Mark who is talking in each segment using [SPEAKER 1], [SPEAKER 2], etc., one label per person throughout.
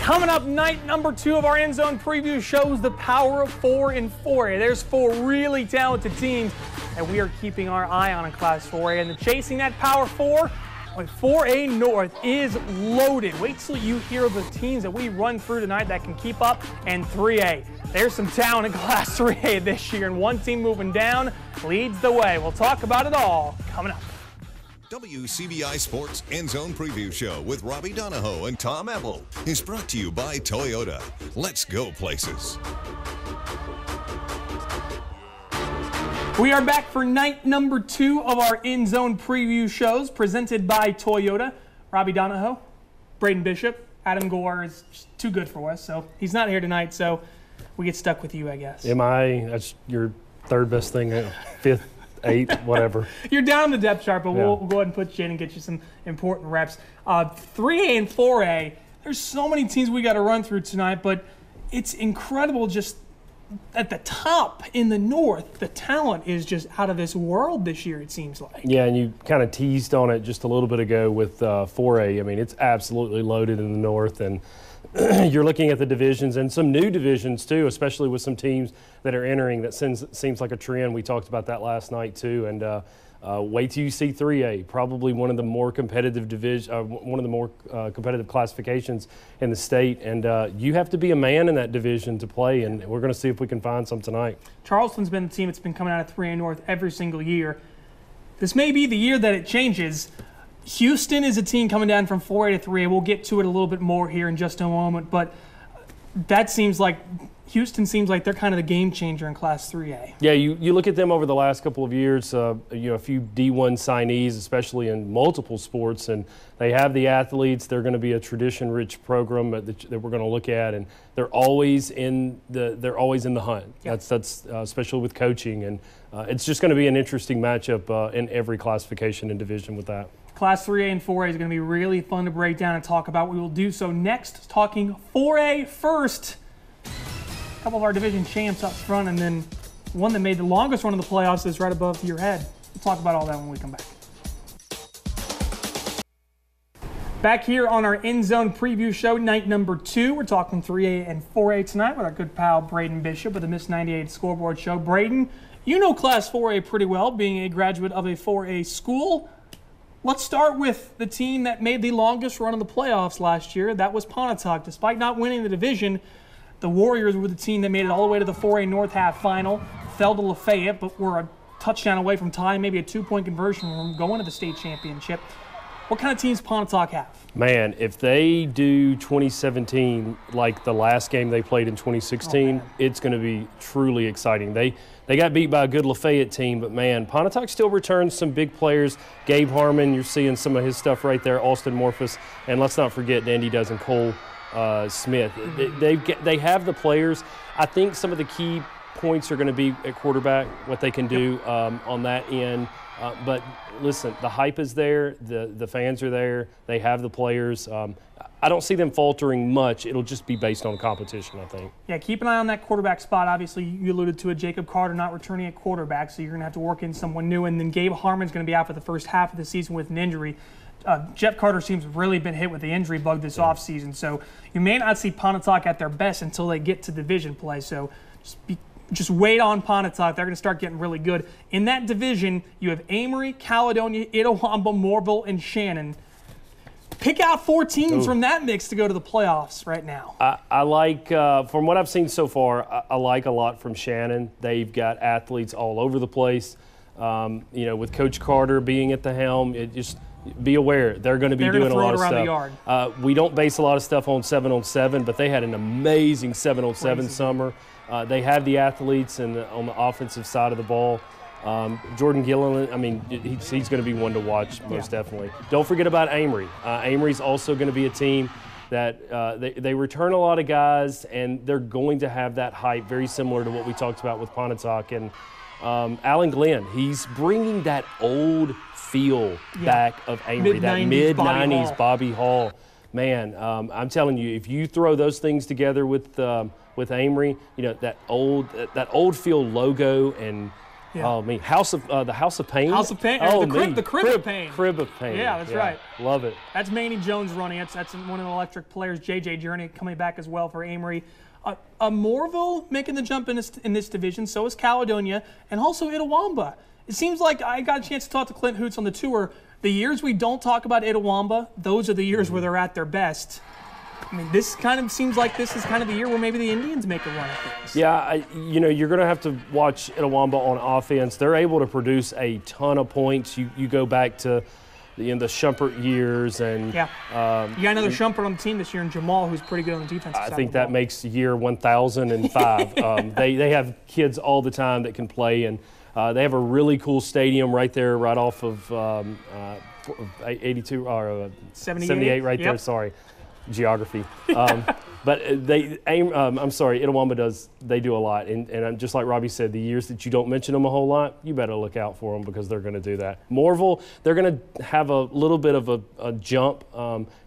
[SPEAKER 1] Coming up, night number 2 of our End Zone preview shows the power of 4 in 4A. There's 4 really talented teams that we are keeping our eye on in Class 4A. And chasing that Power 4 with 4A North is loaded. Wait till you hear the teams that we run through tonight that can keep up. And 3A, there's some talent in Class 3A this year, and one team moving down leads the way. We'll talk about it all coming up.
[SPEAKER 2] WCBI Sports End Zone Preview Show with Robby Donoho and Tom Ebel is brought to you by Toyota. Let's go places.
[SPEAKER 1] We are back for night number 2 of our End Zone preview shows presented by Toyota. Robby Donoho, Braden Bishop, Adam Gore is just too good for us, so he's not here tonight, so we get stuck with you, I guess.
[SPEAKER 3] That's your third best thing, 5th. 8, whatever.
[SPEAKER 1] You're down the depth chart, but we'll go ahead and put you in and get you some important reps. 3A and 4A, there's so many teams we got to run through tonight, but it's incredible just at the top in the North. The talent is just out of this world this year, it seems like. Yeah,
[SPEAKER 3] and you kind of teased on it just a little bit ago with 4A. I mean, it's absolutely loaded in the North, and you're looking at the divisions and some new divisions too, especially with some teams that are entering. That seems like a trend. We talked about that last night too. And wait till you see 3A, probably one of the more competitive competitive classifications in the state. And you have to be a man in that division to play. And we're going to see if we can find some tonight.
[SPEAKER 1] Charleston's been the team that's been coming out of 3A North every single year. This may be the year that it changes. Houston is a team coming down from 4A to 3A. We'll get to it a little bit more here in just a moment, but that seems like Houston seems like they're kind of the game changer in Class 3A.
[SPEAKER 3] Yeah, you look at them over the last couple of years, a few D1 signees, especially in multiple sports, and they have the athletes. They're going to be a tradition-rich program that we're going to look at, and they're always in the hunt. Yep. That's especially with coaching, and it's just going to be an interesting matchup in every classification and division with that.
[SPEAKER 1] Class 3A and 4A is going to be really fun to break down and talk about. We will do so next, talking 4A first. A couple of our division champs up front, and then one that made the longest run of the playoffs is right above your head. We'll talk about all that when we come back. Back here on our End Zone preview show, night number 2. We're talking 3A and 4A tonight with our good pal Braden Bishop of the Miss 98 Scoreboard Show. Braden, you know Class 4A pretty well, being a graduate of a 4A school. Let's start with the team that made the longest run of the playoffs last year. That was Pontotoc. Despite not winning the division, the Warriors were the team that made it all the way to the 4A North half final, fell to Lafayette, but were a touchdown away from tying, maybe a 2-point conversion from going to the state championship. What kind of teams Pontotoc have?
[SPEAKER 3] Man, if they do 2017 like the last game they played in 2016, it's going to be truly exciting. They got beat by a good Lafayette team, but man, Pontotoc still returns some big players. Gabe Harmon, you're seeing some of his stuff right there. Austin Morphus, and let's not forget Dandy Does and Cole Smith. They have the players. I think some of the key points are going to be at quarterback, what they can do on that end. But listen, the hype is there. The fans are there. They have the players. I don't see them faltering much. It'll just be based on competition, I think.
[SPEAKER 1] Yeah, keep an eye on that quarterback spot. Obviously, you alluded to it, Jacob Carter not returning at quarterback, so you're going to have to work in someone new. And then Gabe Harmon's going to be out for the first half of the season with an injury. Jeff Carter seems to have really been hit with the injury bug this offseason, so you may not see Pontotoc at their best until they get to division play. So just wait on Pontotoc. They're going to start getting really good. In that division, you have Amory, Caledonia, Itawamba, Moorville, and Shannon. Pick out 4 teams from that mix to go to the playoffs right now.
[SPEAKER 3] I like, from what I've seen so far, I like a lot from Shannon. They've got athletes all over the place. With Coach Carter being at the helm, be aware they're going to be doing a lot of stuff.
[SPEAKER 1] The yard.
[SPEAKER 3] We don't base a lot of stuff on 7-on-7, but they had an amazing 7-on-7 summer. They have the athletes on the offensive side of the ball. Jordan Gilliland, I mean, he's going to be one to watch most definitely. Don't forget about Amory. Amory's also going to be a team that they return a lot of guys, and they're going to have that hype, very similar to what we talked about with Pontotoc. And Alan Glenn, he's bringing that old feel back of Amory, that mid-'90s Bobby Hall. Man, I'm telling you, if you throw those things together with Amory, that old feel logo and the House of Pain.
[SPEAKER 1] House of Pain.
[SPEAKER 3] Oh,
[SPEAKER 1] the Crib of Pain.
[SPEAKER 3] Crib of Pain.
[SPEAKER 1] Yeah, that's right.
[SPEAKER 3] Love it.
[SPEAKER 1] That's Manny Jones running it. That's one of the electric players. JJ Journey coming back as well for Amory. Moreville making the jump in this division. So is Caledonia, and also Itawamba. It seems like I got a chance to talk to Clint Hoots on the tour. The years we don't talk about Itawamba, those are the years where they're at their best. I mean, this kind of seems like this is kind of the year where maybe the Indians make a run at things.
[SPEAKER 3] Yeah, you're going to have to watch Itawamba on offense. They're able to produce a ton of points. You go back to the Shumpert years, and
[SPEAKER 1] you got another Shumpert on the team this year, and Jamal, who's pretty good on the defensive side.
[SPEAKER 3] I think that makes year 1005. They have kids all the time that can play, and they have a really cool stadium right there, right off of 82 or 78 right there. Sorry. Geography. But Itawamba they do a lot. And just like Robby said, the years that you don't mention them a whole lot, you better look out for them because they're going to do that. Moreville, they're going to have a little bit of a jump.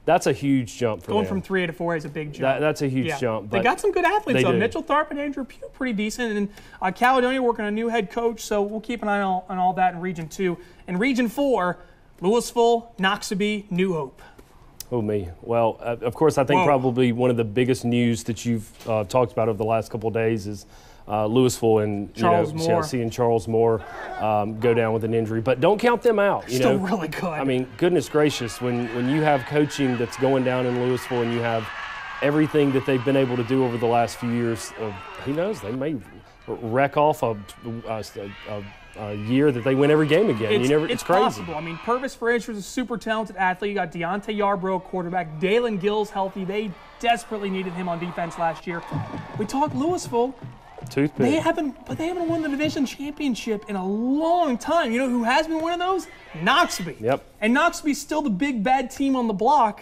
[SPEAKER 3] That's a huge jump for them.
[SPEAKER 1] Going from 3A to 4A is a big jump.
[SPEAKER 3] That's a huge jump.
[SPEAKER 1] They got some good athletes, though. Mitchell Tharp and Andrew Pugh, pretty decent. And Caledonia working on a new head coach, so we'll keep an eye on all that in Region 2. In Region 4, Louisville, Noxubee, New Hope.
[SPEAKER 3] Oh, me. Well, of course, I think probably one of the biggest news that you've talked about over the last couple of days is Louisville and seeing Charles Moore go down with an injury. But don't count them out.
[SPEAKER 1] Still really good.
[SPEAKER 3] I mean, goodness gracious, when you have coaching that's going down in Louisville and you have everything that they've been able to do over the last few years, who knows, they may wreck off a year that they win every game again. It's crazy.
[SPEAKER 1] Possible. I mean, Purvis Frazier is a super talented athlete. You got Deontay Yarbrough, quarterback. Dalen Gill's healthy. They desperately needed him on defense last year. We talked Louisville.
[SPEAKER 3] Toothpick.
[SPEAKER 1] They haven't won the division championship in a long time. You know who has been one of those? Noxubee.
[SPEAKER 3] Yep.
[SPEAKER 1] And Noxubee's still the big bad team on the block,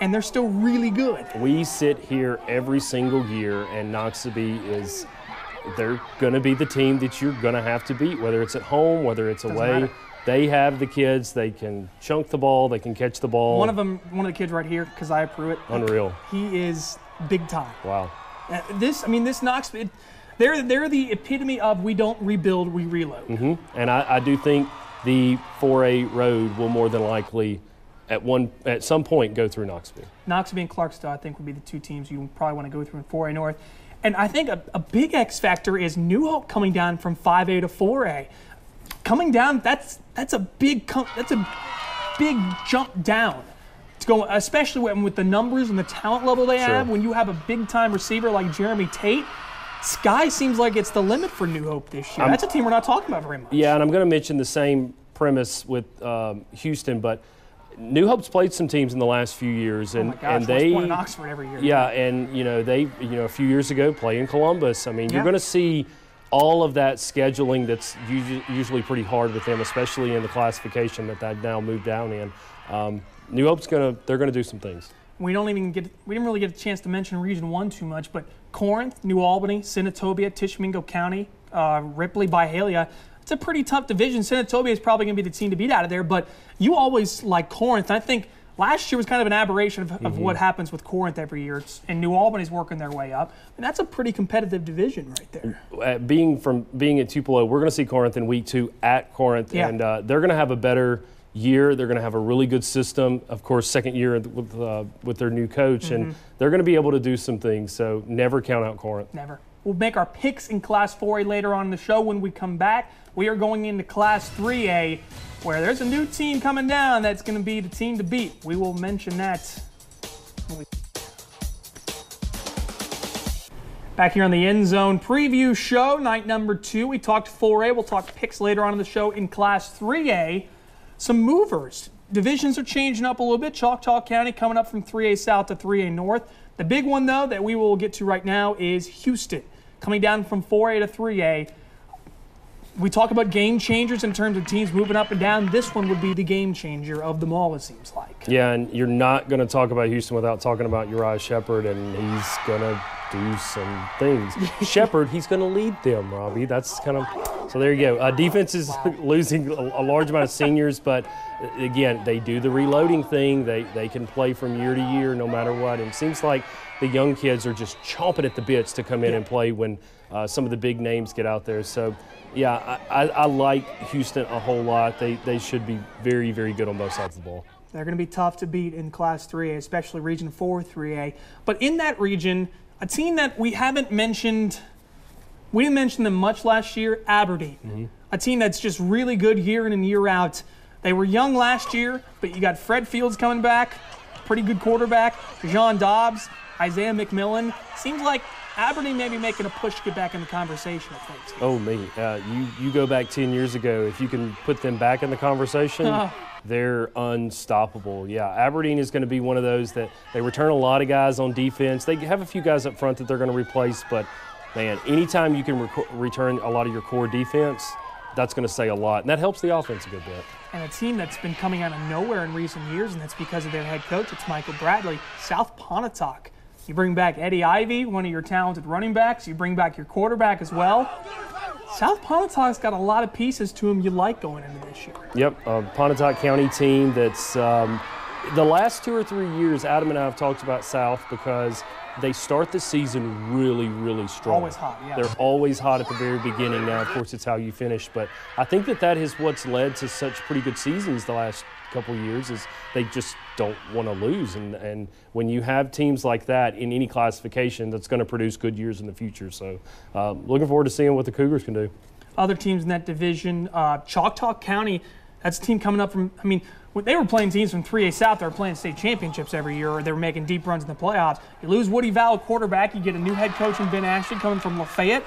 [SPEAKER 1] and they're still really good.
[SPEAKER 3] We sit here every single year, and Noxubee they're going to be the team that you're going to have to beat, whether it's at home, whether it's away. They have the kids. They can chunk the ball. They can catch the ball.
[SPEAKER 1] One of the kids right here, Keziah Pruitt.
[SPEAKER 3] Unreal.
[SPEAKER 1] He is big time.
[SPEAKER 3] Wow.
[SPEAKER 1] This Noxubee, they're the epitome of we don't rebuild, we reload.
[SPEAKER 3] Mm-hmm. And I do think the 4A road will more than likely at some point go through Noxubee.
[SPEAKER 1] Noxubee and Clarksville, I think, would be the two teams you probably want to go through in 4A North. And I think a big X factor is New Hope coming down from 5A to 4A. Coming down, that's a big jump down. To go, especially with the numbers and the talent level they have. When you have a big time receiver like Jeremy Tate, sky seems like it's the limit for New Hope this year. That's a team we're not talking about very much.
[SPEAKER 3] Yeah, and I'm going to mention the same premise with Houston, but New Hope's played some teams in the last few years, and they
[SPEAKER 1] won in Oxford every year.
[SPEAKER 3] Yeah, and they a few years ago played in Columbus. I mean, you're going to see all of that scheduling that's usually pretty hard with them, especially in the classification that they've now moved down in. New Hope's they're gonna do some things.
[SPEAKER 1] We didn't really get a chance to mention Region 1 too much, but Corinth, New Albany, Senatobia, Tishomingo County, Ripley, Byhalia. It's a pretty tough division. Senatobia is probably going to be the team to beat out of there, but you always like Corinth. I think last year was kind of an aberration of what happens with Corinth every year, and New Albany's working their way up. And that's a pretty competitive division right there.
[SPEAKER 3] Being at Tupelo, we're going to see Corinth in week 2 at Corinth, and they're going to have a better year. They're going to have a really good system. Of course, second year with their new coach, and they're going to be able to do some things. So never count out Corinth.
[SPEAKER 1] Never. We'll make our picks in Class 4A later on in the show when we come back. We are going into Class 3A, where there's a new team coming down that's going to be the team to beat. We will mention that. Back here on the EndZone preview show, night number 2. We talked 4A. We'll talk picks later on in the show in Class 3A. Some movers. Divisions are changing up a little bit. Choctaw County coming up from 3A South to 3A North. The big one, though, that we will get to right now is Houston, coming down from 4A to 3A. we talk about game changers in terms of teams moving up and down. This one would be the game changer of them all, it seems like.
[SPEAKER 3] Yeah, and you're not going to talk about Houston without talking about Uriah Shepherd, and he's going to do some things. Shepherd, he's going to lead them, Robby. That's kind of – so there you go. Defense is losing a large amount of seniors, but, again, they do the reloading thing. They can play from year to year no matter what. And it seems like the young kids are just chomping at the bits to come in and play when some of the big names get out there. So, yeah, I like Houston a whole lot. They should be very, very good on both sides of the ball.
[SPEAKER 1] They're going to be tough to beat in Class 3A, especially Region 4 3A. But in that region, a team that we didn't mention them much last year, Aberdeen. Mm-hmm. A team that's just really good year in and year out. They were young last year, but you got Fred Fields coming back, pretty good quarterback, John Dobbs, Isaiah McMillan. Seems like Aberdeen may be making a push to get back in the conversation, I think.
[SPEAKER 3] Oh, me. You go back 10 years ago, if you can put them back in the conversation, they're unstoppable. Yeah, Aberdeen is going to be one of those that they return a lot of guys on defense. They have a few guys up front that they're going to replace, but, man, anytime you can return a lot of your core defense, that's going to say a lot, and that helps the offense a good bit.
[SPEAKER 1] And a team that's been coming out of nowhere in recent years, and that's because of their head coach. It's Michael Bradley, South Pontotoc. You bring back Eddie Ivey, one of your talented running backs. You bring back your quarterback as well. South Pontotoc's got a lot of pieces to him you like going into this year.
[SPEAKER 3] Yep, Pontotoc County team that's the last 2 or 3 years, Adam and I have talked about South because they start the season really, really strong.
[SPEAKER 1] Always hot, yeah.
[SPEAKER 3] They're always hot at the very beginning. Now, of course, it's how you finish. But I think that is what's led to such pretty good seasons the last couple of years is they just don't want to lose. And when you have teams like that in any classification, that's going to produce good years in the future. So looking forward to seeing what the Cougars can do.
[SPEAKER 1] Other teams in that division, Choctaw County, that's a team coming up from, when they were playing teams from 3A South, they were playing state championships every year, or they were making deep runs in the playoffs. You lose Woody Val quarterback, you get a new head coach in Ben Ashley coming from Lafayette.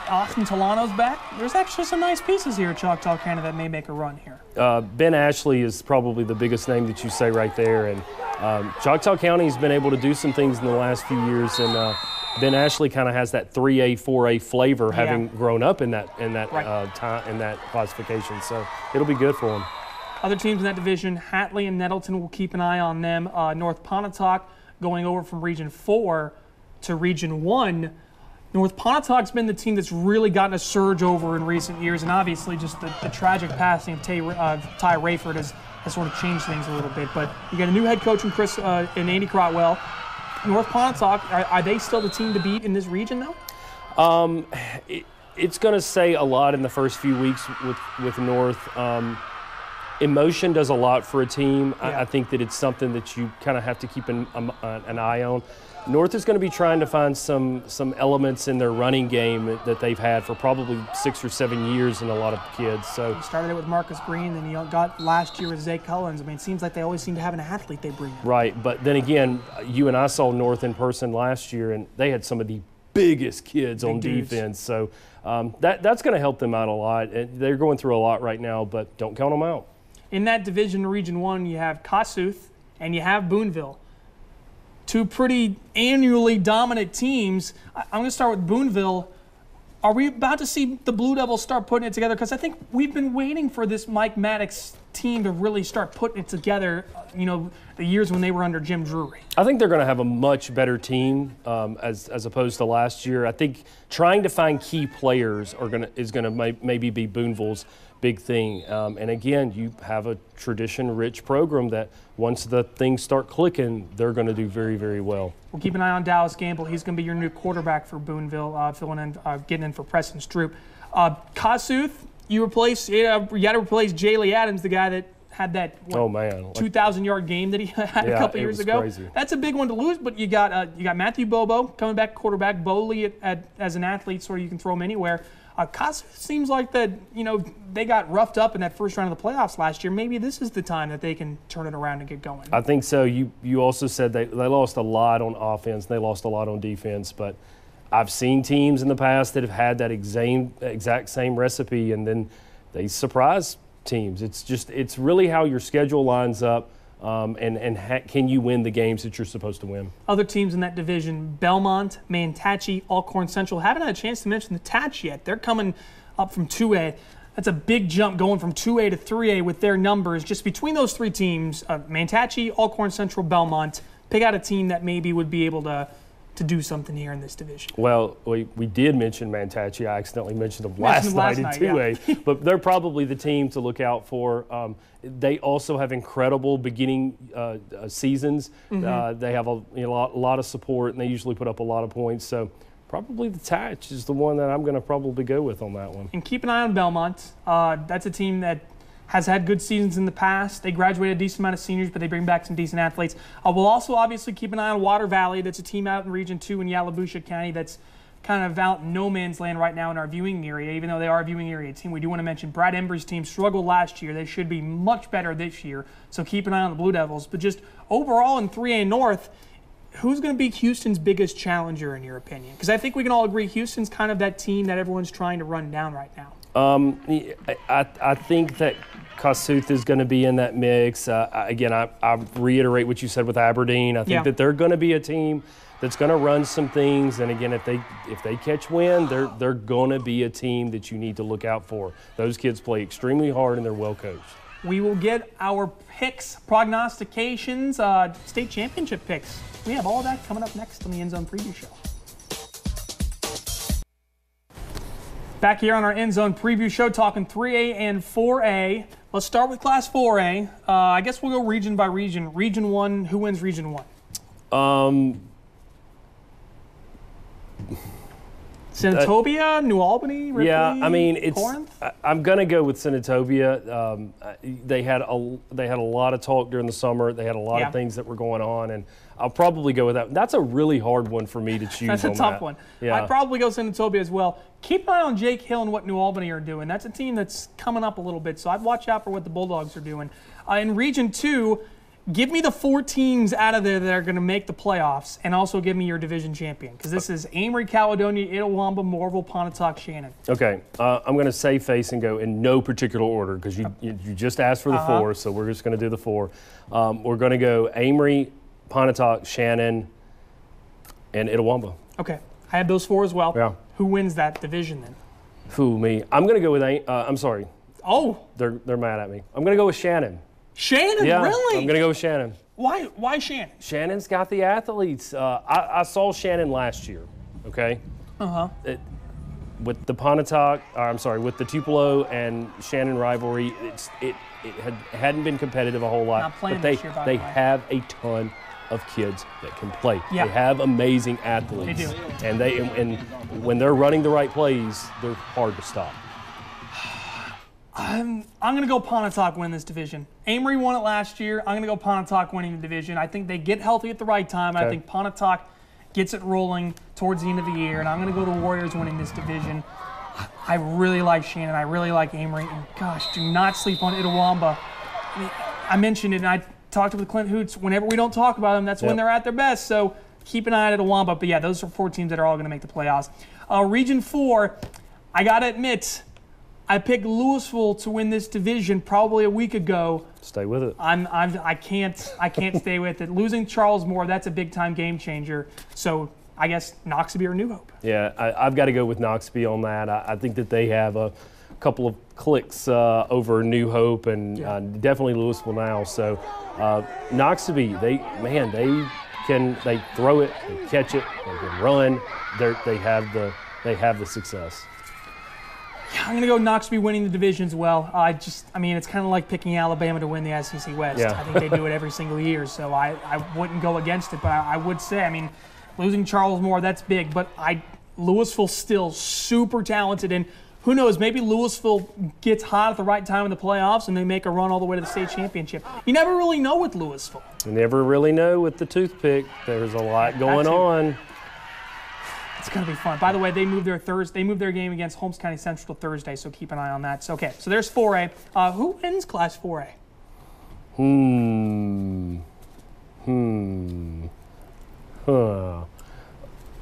[SPEAKER 1] Austin Tolano's back. There's actually some nice pieces here at Choctaw County that may make a run here.
[SPEAKER 3] Ben Ashley is probably the biggest name that you say right there. And Choctaw County's been able to do some things in the last few years. And Ben Ashley kind of has that 3A, 4A flavor, having grown up in that classification. So it'll be good for him.
[SPEAKER 1] Other teams in that division, Hatley and Nettleton, will keep an eye on them. North Pontotoc going over from Region 4 to Region 1. North Pontotoc's been the team that's really gotten a surge over in recent years, and obviously just the tragic passing of Ty Rayford has sort of changed things a little bit. But you got a new head coach in Andy Crotwell. North Pontotoc, are they still the team to beat in this region, though?
[SPEAKER 3] It's going to say a lot in the first few weeks with North. Emotion does a lot for a team. Yeah. I think that it's something that you kind of have to keep an eye on. North is going to be trying to find some elements in their running game that they've had for probably 6 or 7 years in a lot of kids. So
[SPEAKER 1] you started it with Marcus Green, then you got last year with Zay Cullens. It seems like they always seem to have an athlete they bring in.
[SPEAKER 3] Right, but then again, you and I saw North in person last year, and they had some of the biggest kids on defense. So that's going to help them out a lot. They're going through a lot right now, but don't count them out.
[SPEAKER 1] In that division, Region 1, you have Kossuth and you have Boonville. Two pretty annually dominant teams. I'm going to start with Boonville. Are we about to see the Blue Devils start putting it together? Because I think we've been waiting for this Mike Maddox team to really start putting it together, the years when they were under Jim Drury.
[SPEAKER 3] I think they're going to have a much better team as opposed to last year. I think trying to find key players is going to maybe be Boonville's big thing. And again, you have a tradition-rich program that once the things start clicking, they're going to do very, very well.
[SPEAKER 1] We'll keep an eye on Dallas Gamble. He's going to be your new quarterback for Boonville, getting in for Preston Stroop. Kossuth, you had to replace Jaylee Adams, the guy that had that 2,000-yard game that he had a couple years ago.
[SPEAKER 3] Crazy.
[SPEAKER 1] That's a big one to lose. But you got Matthew Bobo coming back quarterback, Bowley as an athlete, so you can throw him anywhere. Kossuth seems like that, they got roughed up in that first round of the playoffs last year. Maybe this is the time that they can turn it around and get going.
[SPEAKER 3] I think so. You also said they lost a lot on offense. They lost a lot on defense. But I've seen teams in the past that have had that exact same recipe, and then they surprise teams. It's really how your schedule lines up. Can you win the games that you're supposed to win?
[SPEAKER 1] Other teams in that division, Belmont, Manatachee, Alcorn Central. Haven't had a chance to mention the Tats yet. They're coming up from 2A. That's a big jump going from 2A to 3A with their numbers. Just between those three teams, Manatee, Alcorn Central, Belmont, pick out a team that maybe would be able to do something here in this division.
[SPEAKER 3] Well, we did mention Manatee. I accidentally mentioned them last night in 2A, yeah. But they're probably the team to look out for. They also have incredible beginning seasons. They have a lot of support, and they usually put up a lot of points. So probably the Tatch is the one that I'm going to probably go with on that one.
[SPEAKER 1] And keep an eye on Belmont. That's a team that has had good seasons in the past. They graduated a decent amount of seniors, but they bring back some decent athletes. We'll also obviously keep an eye on Water Valley. That's a team out in Region 2 in Yalobusha County that's kind of out in no man's land right now in our viewing area, even though they are a viewing area team. We do want to mention Brad Embry's team struggled last year. They should be much better this year, so keep an eye on the Blue Devils. But just overall in 3A North, who's going to be Houston's biggest challenger in your opinion? Because I think we can all agree Houston's kind of that team that everyone's trying to run down right now.
[SPEAKER 3] I think that Kossuth is going to be in that mix. Again, I reiterate what you said with Aberdeen. I think that they're going to be a team that's going to run some things. And again, if they catch wind, they're going to be a team that you need to look out for. Those kids play extremely hard and they're well coached.
[SPEAKER 1] We will get our picks, prognostications, state championship picks. We have all that coming up next on the EndZone Preview Show. Back here on our EndZone Preview Show, talking 3A and 4A. Let's start with Class 4A. I guess we'll go region by region. Region 1, who wins Region 1? Senatobia, New Albany, Ripley,
[SPEAKER 3] yeah, I mean,
[SPEAKER 1] Corinth?
[SPEAKER 3] I'm going to go with Senatobia. They had a lot of talk during the summer. They had a lot of things that were going on, and I'll probably go with that. That's a really hard one for me to choose.
[SPEAKER 1] That's a tough one. Yeah. I'd probably go Senatobia as well. Keep an eye on Jake Hill and what New Albany are doing. That's a team that's coming up a little bit, so I'd watch out for what the Bulldogs are doing. In Region 2, give me the 4 teams out of there that are going to make the playoffs, and also give me your division champion, because this is Amory, Caledonia, Itawamba, Morville, Pontotoc, Shannon. Okay,
[SPEAKER 3] I'm going to save face and go in no particular order, because you just asked for the 4, so we're just going to do the 4. We're going to go Amory, Pontotoc, Shannon, and Itawamba.
[SPEAKER 1] Okay, I have those 4 as well.
[SPEAKER 3] Yeah.
[SPEAKER 1] Who wins that division then?
[SPEAKER 3] Who, me? I'm going to go with I'm sorry.
[SPEAKER 1] Oh.
[SPEAKER 3] They're mad at me. I'm going to go with Shannon.
[SPEAKER 1] Shannon,
[SPEAKER 3] yeah,
[SPEAKER 1] really?
[SPEAKER 3] I'm going to go with Shannon.
[SPEAKER 1] Why Shannon?
[SPEAKER 3] Shannon's got the athletes. I saw Shannon last year, okay? With the Pontotoc, with the Tupelo and Shannon rivalry, it hadn't been competitive a whole lot.
[SPEAKER 1] Not playing
[SPEAKER 3] but
[SPEAKER 1] this year, by the way.
[SPEAKER 3] have a ton of kids that can play.
[SPEAKER 1] Yeah.
[SPEAKER 3] They have amazing athletes.
[SPEAKER 1] They do.
[SPEAKER 3] And when they're running the right plays, they're hard to stop.
[SPEAKER 1] I'm going to go Pontotoc win this division. Amory won it last year. I'm going to go Pontotoc winning the division. I think they get healthy at the right time. Okay. I think Pontotoc gets it rolling towards the end of the year, and I'm going to go the Warriors winning this division. I really like Shannon. I really like Amory. And gosh, do not sleep on Itawamba. I mentioned it, and I talked with Clint Hoots. Whenever we don't talk about them, that's when they're at their best. So keep an eye on Itawamba. But yeah, those are 4 teams that are all going to make the playoffs. Region 4, I got to admit, I picked Louisville to win this division probably a week ago.
[SPEAKER 3] Stay with it.
[SPEAKER 1] I can't stay with it. Losing Charles Moore, that's a big time game changer. So I guess Noxubee or New Hope.
[SPEAKER 3] Yeah, I've got to go with Noxubee on that. I think that they have a couple of clicks over New Hope and definitely Louisville now. So Noxubee, they throw it, they catch it, they can run. They have the success.
[SPEAKER 1] Yeah, I'm going to go Noxubee winning the division as well. It's kind of like picking Alabama to win the SEC West.
[SPEAKER 3] Yeah.
[SPEAKER 1] I think they do it every single year, so I wouldn't go against it. But I would say, losing Charles Moore, that's big. But Louisville's still super talented, and who knows, maybe Louisville gets hot at the right time in the playoffs and they make a run all the way to the state championship. You never really know with Louisville.
[SPEAKER 3] You never really know with the toothpick. There's a lot going on.
[SPEAKER 1] It's going to be fun. By the way, they moved their game against Holmes County Central to Thursday, so keep an eye on that. So there's 4A. Who wins Class 4A?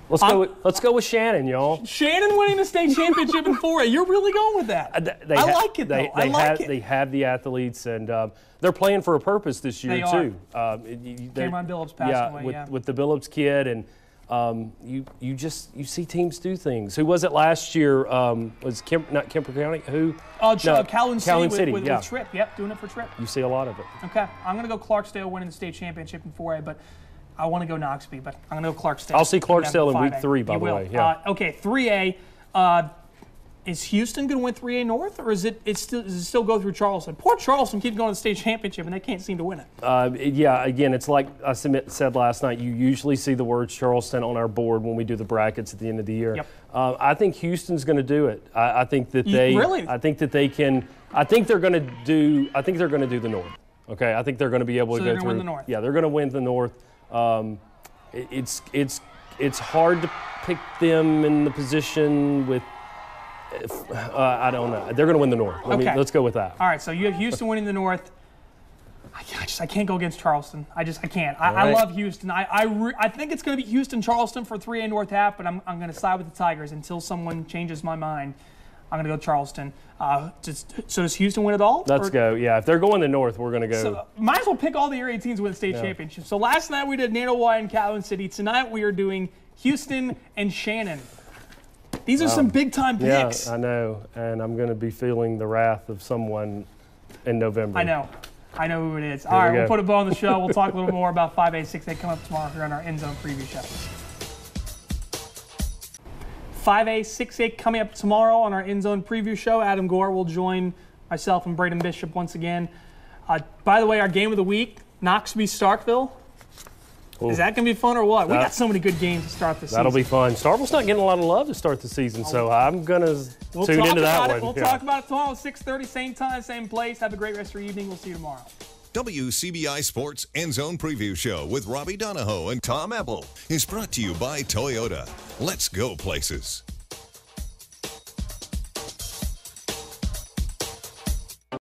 [SPEAKER 3] Let's go with Shannon, y'all.
[SPEAKER 1] Shannon winning the state championship in 4A. You're really going with that. I like it, though.
[SPEAKER 3] They have the athletes, and they're playing for a purpose this year, too.
[SPEAKER 1] Cameron Billups passed away,
[SPEAKER 3] with the Billups kid, and you see teams do things. Who was it last year? Was not Kemper County? Who?
[SPEAKER 1] Calhoun City with
[SPEAKER 3] yeah.
[SPEAKER 1] Tripp. Yep, doing it for Tripp.
[SPEAKER 3] You see a lot of it.
[SPEAKER 1] Okay, I'm going to go Clarksdale winning the state championship in 4A, but I want to go Noxby, but I'm going to go Clarksdale.
[SPEAKER 3] I'll see Clarksdale in week 3, by the way. Yeah.
[SPEAKER 1] Okay, 3A. Is Houston going to win 3A North, or does it still go through Charleston? Poor Charleston keeps going to the state championship, and they can't seem to win it.
[SPEAKER 3] Yeah, again, it's like I said last night, you usually see the words Charleston on our board when we do the brackets at the end of the year.
[SPEAKER 1] Yep.
[SPEAKER 3] I think Houston's going to do it. I think that they
[SPEAKER 1] really?
[SPEAKER 3] I think that they can. I think they're going to do the North. Okay, I think they're going to be able to go through.
[SPEAKER 1] Win the North.
[SPEAKER 3] Yeah, they're going to win the North. It's hard to pick them in the position with. I don't know. They're going to win the North. Let's go with that.
[SPEAKER 1] All right, so you have Houston winning the North. I can't go against Charleston. I can't.
[SPEAKER 3] Right.
[SPEAKER 1] I love Houston. I think it's going to be Houston-Charleston for 3A North half, but I'm going to side with the Tigers until someone changes my mind. I'm going to go Charleston. So does Houston win it all?
[SPEAKER 3] Let's go. Yeah, if they're going the North, we're going to go.
[SPEAKER 1] So might as well pick all the Area teams to win the state championship. So last night we did Nato-Y and Calhoun City. Tonight we are doing Houston and Shannon. These are some big-time picks.
[SPEAKER 3] Yeah, I know, and I'm going to be feeling the wrath of someone in November.
[SPEAKER 1] I know who it is. All right, we'll put a bow on the show. We'll talk a little more about 5A, 6A coming up tomorrow here on our EndZone preview show. 5A, 6A coming up tomorrow on our EndZone preview show. Adam Gore will join myself and Braden Bishop once again. By the way, our game of the week, Noxby-Starkville. Ooh. Is that going to be fun or what? We got so many good games to start the season.
[SPEAKER 3] That'll be fun. Starkville's not getting a lot of love to start the season, so I'm going to tune into that one.
[SPEAKER 1] We'll talk about it tomorrow at 6:30, same time, same place. Have a great rest of your evening. We'll see you tomorrow.
[SPEAKER 2] WCBI Sports EndZone Preview Show with Robby Donoho and Tom Ebel is brought to you by Toyota. Let's go places.